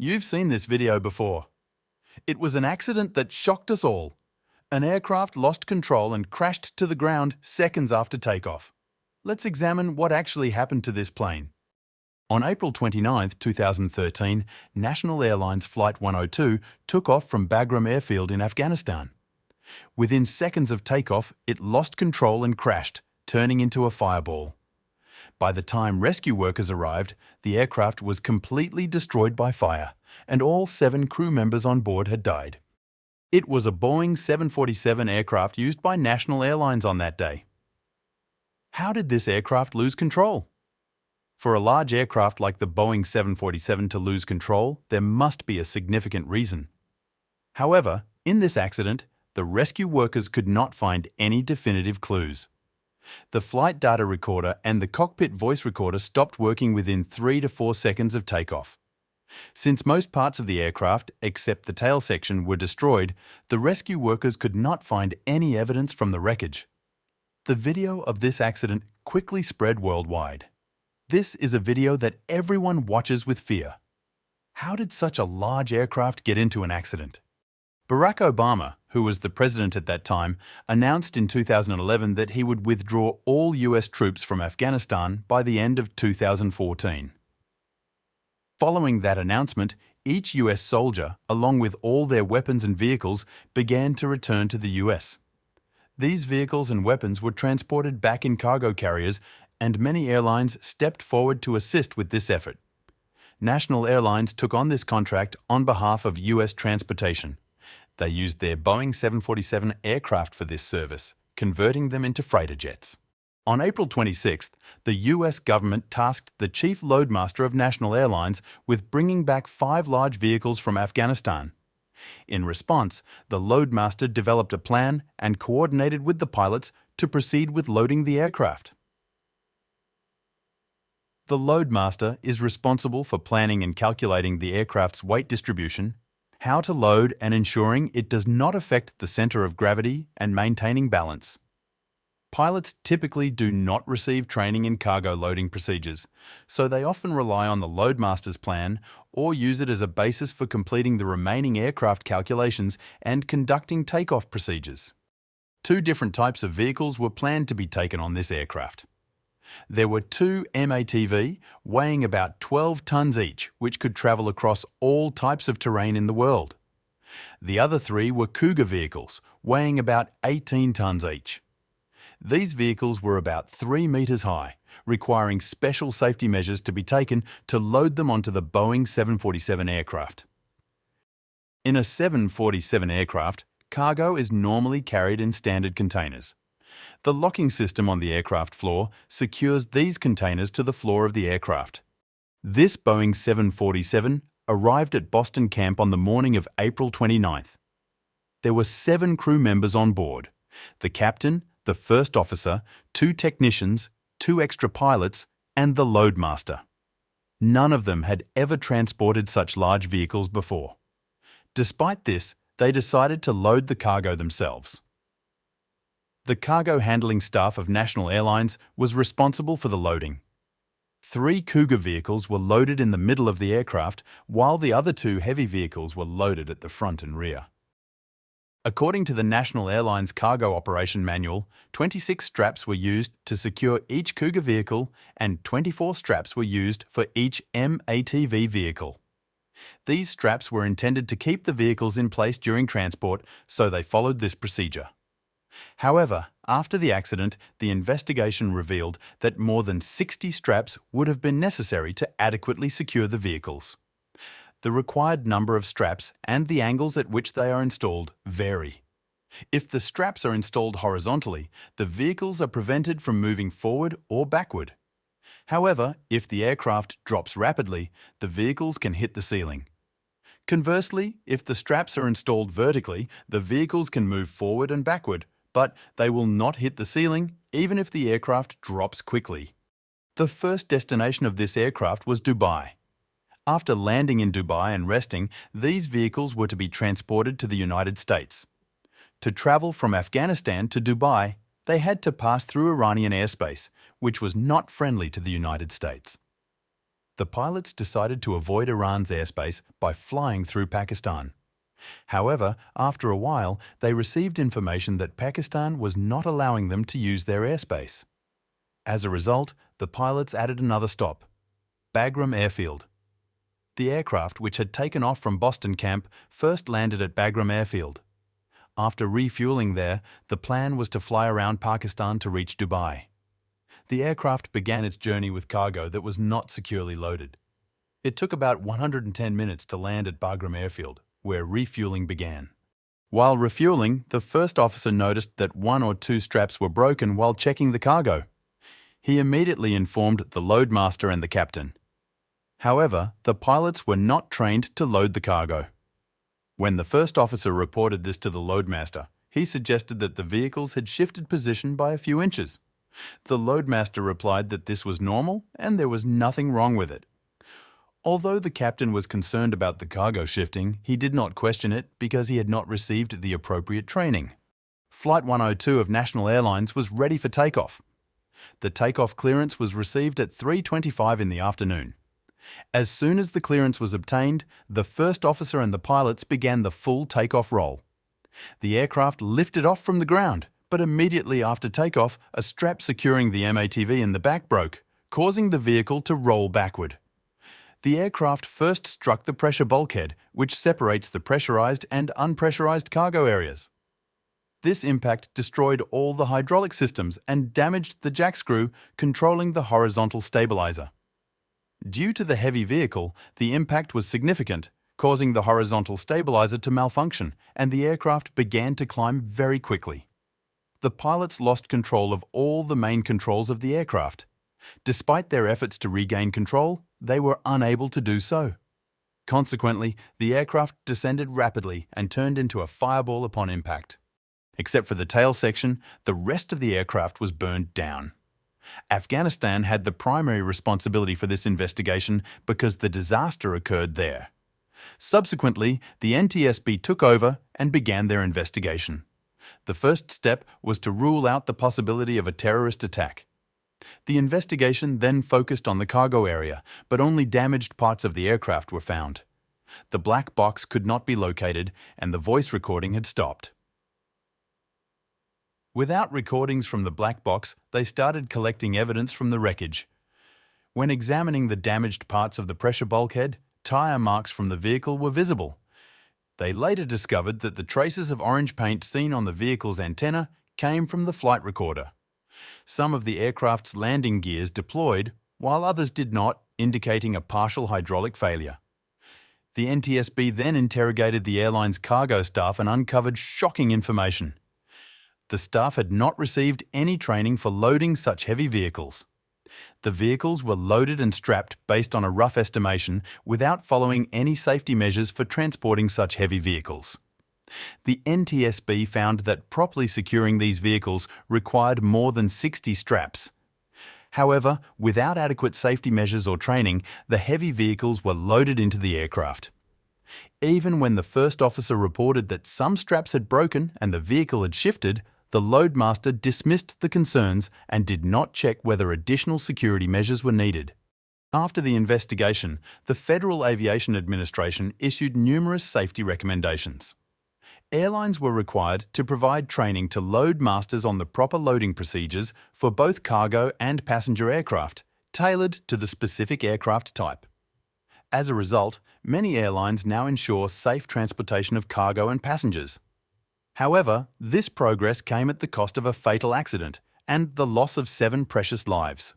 You've seen this video before. It was an accident that shocked us all. An aircraft lost control and crashed to the ground seconds after takeoff. Let's examine what actually happened to this plane. On April 29, 2013, National Airlines Flight 102 took off from Bagram Airfield in Afghanistan. Within seconds of takeoff, it lost control and crashed, turning into a fireball. By the time rescue workers arrived, the aircraft was completely destroyed by fire, and all 7 crew members on board had died. It was a Boeing 747 aircraft used by National Airlines on that day. How did this aircraft lose control? For a large aircraft like the Boeing 747 to lose control, there must be a significant reason. However, in this accident, the rescue workers could not find any definitive clues. The flight data recorder and the cockpit voice recorder stopped working within 3 to 4 seconds of takeoff. Since most parts of the aircraft, except the tail section, were destroyed, the rescue workers could not find any evidence from the wreckage. The video of this accident quickly spread worldwide. This is a video that everyone watches with fear. How did such a large aircraft get into an accident? Barack Obama, who was the president at that time, announced in 2011 that he would withdraw all US troops from Afghanistan by the end of 2014. Following that announcement, each US soldier, along with all their weapons and vehicles, began to return to the US. These vehicles and weapons were transported back in cargo carriers, and many airlines stepped forward to assist with this effort. National Airlines took on this contract on behalf of US transportation. They used their Boeing 747 aircraft for this service, converting them into freighter jets. On April 26th, the US government tasked the chief loadmaster of National Airlines with bringing back 5 large vehicles from Afghanistan. In response, the loadmaster developed a plan and coordinated with the pilots to proceed with loading the aircraft. The loadmaster is responsible for planning and calculating the aircraft's weight distribution, how to load and ensuring it does not affect the center of gravity and maintaining balance. Pilots typically do not receive training in cargo loading procedures, so they often rely on the loadmaster's plan or use it as a basis for completing the remaining aircraft calculations and conducting takeoff procedures. 2 different types of vehicles were planned to be taken on this aircraft. There were 2 MATV weighing about 12 tons each, which could travel across all types of terrain in the world. The other 3 were Cougar vehicles, weighing about 18 tons each. These vehicles were about 3 meters high, requiring special safety measures to be taken to load them onto the Boeing 747 aircraft. In a 747 aircraft, cargo is normally carried in standard containers. The locking system on the aircraft floor secures these containers to the floor of the aircraft. This Boeing 747 arrived at Boston Camp on the morning of April 29th. There were 7 crew members on board: the captain, the first officer, 2 technicians, 2 extra pilots, and the loadmaster. None of them had ever transported such large vehicles before. Despite this, they decided to load the cargo themselves. The cargo handling staff of National Airlines was responsible for the loading. 3 Cougar vehicles were loaded in the middle of the aircraft, while the other 2 heavy vehicles were loaded at the front and rear. According to the National Airlines Cargo Operation Manual, 26 straps were used to secure each Cougar vehicle and 24 straps were used for each MATV vehicle. These straps were intended to keep the vehicles in place during transport, so they followed this procedure. However, after the accident, the investigation revealed that more than 60 straps would have been necessary to adequately secure the vehicles. The required number of straps and the angles at which they are installed vary. If the straps are installed horizontally, the vehicles are prevented from moving forward or backward. However, if the aircraft drops rapidly, the vehicles can hit the ceiling. Conversely, if the straps are installed vertically, the vehicles can move forward and backward, but they will not hit the ceiling even if the aircraft drops quickly. The first destination of this aircraft was Dubai. After landing in Dubai and resting, these vehicles were to be transported to the United States. To travel from Afghanistan to Dubai, they had to pass through Iranian airspace, which was not friendly to the United States. the pilots decided to avoid Iran's airspace by flying through Pakistan. However, after a while, they received information that Pakistan was not allowing them to use their airspace. As a result, the pilots added another stop, Bagram Airfield. The aircraft, which had taken off from Boston Camp, first landed at Bagram Airfield. After refueling there, the plan was to fly around Pakistan to reach Dubai. The aircraft began its journey with cargo that was not securely loaded. It took about 110 minutes to land at Bagram Airfield, where refueling began. While refueling, the first officer noticed that 1 or 2 straps were broken while checking the cargo. He immediately informed the loadmaster and the captain. However, the pilots were not trained to load the cargo. When the first officer reported this to the loadmaster, he suggested that the vehicles had shifted position by a few inches. The loadmaster replied that this was normal and there was nothing wrong with it. Although the captain was concerned about the cargo shifting, he did not question it because he had not received the appropriate training. Flight 102 of National Airlines was ready for takeoff. The takeoff clearance was received at 3:25 in the afternoon. As soon as the clearance was obtained, the first officer and the pilots began the full takeoff roll. The aircraft lifted off from the ground, but immediately after takeoff, a strap securing the MATV in the back broke, causing the vehicle to roll backward. The aircraft first struck the pressure bulkhead, which separates the pressurized and unpressurized cargo areas. This impact destroyed all the hydraulic systems and damaged the jack screw controlling the horizontal stabilizer. Due to the heavy vehicle, the impact was significant, causing the horizontal stabilizer to malfunction, and the aircraft began to climb very quickly. The pilots lost control of all the main controls of the aircraft. Despite their efforts to regain control, they were unable to do so. Consequently, the aircraft descended rapidly and turned into a fireball upon impact. Except for the tail section, the rest of the aircraft was burned down. Afghanistan had the primary responsibility for this investigation because the disaster occurred there. Subsequently, the NTSB took over and began their investigation. The first step was to rule out the possibility of a terrorist attack. The investigation then focused on the cargo area, but only damaged parts of the aircraft were found. The black box could not be located, and the voice recording had stopped. Without recordings from the black box, they started collecting evidence from the wreckage. When examining the damaged parts of the pressure bulkhead, tire marks from the vehicle were visible. They later discovered that the traces of orange paint seen on the vehicle's antenna came from the flight recorder. Some of the aircraft's landing gears deployed, while others did not, indicating a partial hydraulic failure. The NTSB then interrogated the airline's cargo staff and uncovered shocking information. The staff had not received any training for loading such heavy vehicles. The vehicles were loaded and strapped based on a rough estimation without following any safety measures for transporting such heavy vehicles. The NTSB found that properly securing these vehicles required more than 60 straps. However, without adequate safety measures or training, the heavy vehicles were loaded into the aircraft. Even when the first officer reported that some straps had broken and the vehicle had shifted, the loadmaster dismissed the concerns and did not check whether additional security measures were needed. After the investigation, the Federal Aviation Administration issued numerous safety recommendations. Airlines were required to provide training to load masters on the proper loading procedures for both cargo and passenger aircraft, tailored to the specific aircraft type. As a result, many airlines now ensure safe transportation of cargo and passengers. However, this progress came at the cost of a fatal accident and the loss of 7 precious lives.